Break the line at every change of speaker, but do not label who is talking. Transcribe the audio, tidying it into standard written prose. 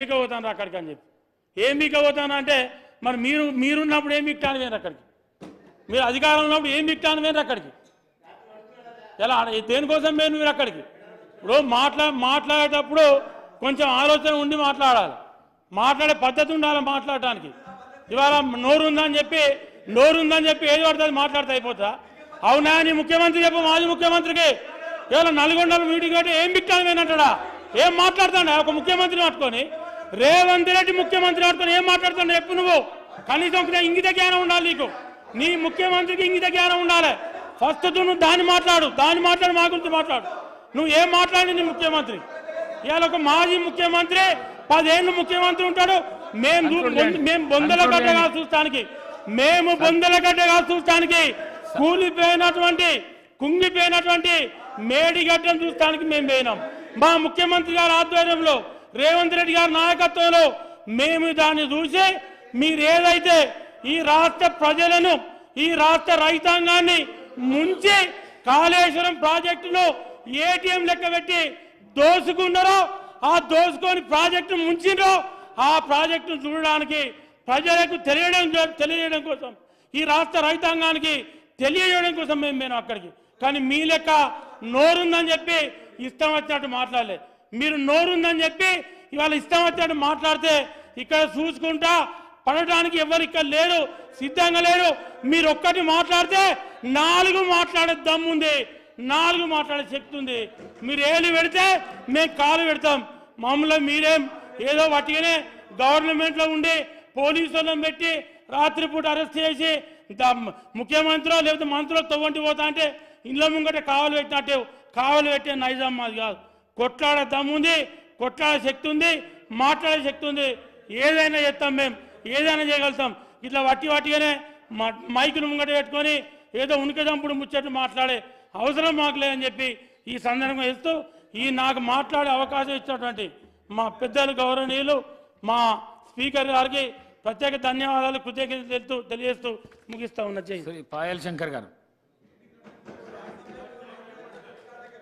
మీకపోతాను అక్కడికి అని చెప్పి ఏం మీకపోతాను అంటే మరి మీరున్నప్పుడు ఏం మిక్టాను వేరు అక్కడికి మీరు అధికారంలో ఉన్నప్పుడు ఏం మిక్టాను వేరు అక్కడికి ఎలా దేనికోసం మీరు అక్కడికి ఇప్పుడు మాట్లాడేటప్పుడు కొంచెం ఆలోచన ఉండి మాట్లాడాలి మాట్లాడే పద్ధతి ఉండాలి మాట్లాడటానికి ఇవాళ నోరుందని చెప్పి ఏది పడుతుంది మాట్లాడితే అయిపోతా అవునా నీ ముఖ్యమంత్రి చెప్పు మాజీ ముఖ్యమంత్రికి ఇవాళ నల్గొండలో మీటింగ్ అంటే ఏం బిక్టాను వేనంటాడా ఏం మాట్లాడుతాడు ఒక ముఖ్యమంత్రిని పట్టుకొని రేవంత్ రెడ్డి ముఖ్యమంత్రి పట్టుకొని ఏం మాట్లాడుతాడు చెప్పు నువ్వు కనీసం ఇంగిత జ్ఞానం ఉండాలి నీకు నీ ముఖ్యమంత్రికి ఇంగిత జ్ఞానం ఉండాలి ఫస్ట్ నువ్వు దాన్ని మాట్లాడు మా గురించి మాట్లాడు నువ్వు ఏం మాట్లాడి నీ ముఖ్యమంత్రి ఇవాళ ఒక మాజీ ముఖ్యమంత్రి 10 ఏళ్ళు ముఖ్యమంత్రి ఉంటాడు మేము బొందలగడ్డగా చూస్తానికి కుంగిపోయినటువంటి మేడిగడ్డను చూస్తానికి మేము పోయినాం మా ముఖ్యమంత్రి గారి ఆధ్వర్యంలో రేవంత్ రెడ్డి గారి నాయకత్వంలో మేము దాన్ని చూసి మీరు ఏదైతే ఈ రాష్ట్ర ప్రజలను ఈ రాష్ట్ర రైతాంగాన్ని ముంచి కాళేశ్వరం ప్రాజెక్టును ఏటీఎం లెక్క పెట్టి దోసుకున్నారో ఆ దోసుకొని ప్రాజెక్టును ముంచిండ్రో ఆ ప్రాజెక్టును చూడడానికి ప్రజలకు తెలియజేయడం కోసం ఈ రాష్ట్ర రైతాంగానికి తెలియజేయడం కోసం మేము అక్కడికి కానీ మీ లెక్క నోరుందని చెప్పి ఇష్టం వచ్చినట్టు మాట్లాడలే మీరు నోరుందని చెప్పి ఇవాళ ఇష్టం వచ్చినట్టు మాట్లాడితే ఇక్కడ చూసుకుంటా పడటానికి ఎవరు ఇక్కడ లేరు సిద్ధంగా లేరు మీరు ఒక్కటి మాట్లాడితే 4 మాట్లాడే దమ్ముంది 4 మాట్లాడే శక్తి ఉంది మీరు ఏలు పెడితే మేము కాలు పెడతాం మమ్మల్ని మీరేం ఏదో వాటిగానే గవర్నమెంట్లో ఉండి పోలీసులను పెట్టి రాత్రిపూట అరెస్ట్ చేసి ముఖ్యమంత్రిలో లేకపోతే మంత్రులు తవ్వంటి పోతా అంటే ఇళ్ళ ముంగట కావలు పెట్టే నైజాం మాది కాదు కొట్లాడే దమ్ముంది కొట్లాడే శక్తి ఉంది మాట్లాడే శక్తి ఉంది ఏదైనా చేస్తాం మేము ఏదైనా చేయగలుగుతాం ఇట్లా వాటిగానే మైకును ముంగట పెట్టుకొని ఏదో ఉనికిదంపుడు ముచ్చట్లు మాట్లాడే అవసరం మాకు లేదని చెప్పి ఈ సందర్భంగా ఇస్తూ నాకు మాట్లాడే అవకాశం ఇచ్చినటువంటి మా పెద్దలు గౌరవనీయులు మా స్పీకర్ గారికి ప్రత్యేక ధన్యవాదాలు కృతజ్ఞతలు తెలియజేస్తూ ముగిస్తా ఉన్న
పాయల్ శంకర్ గారు.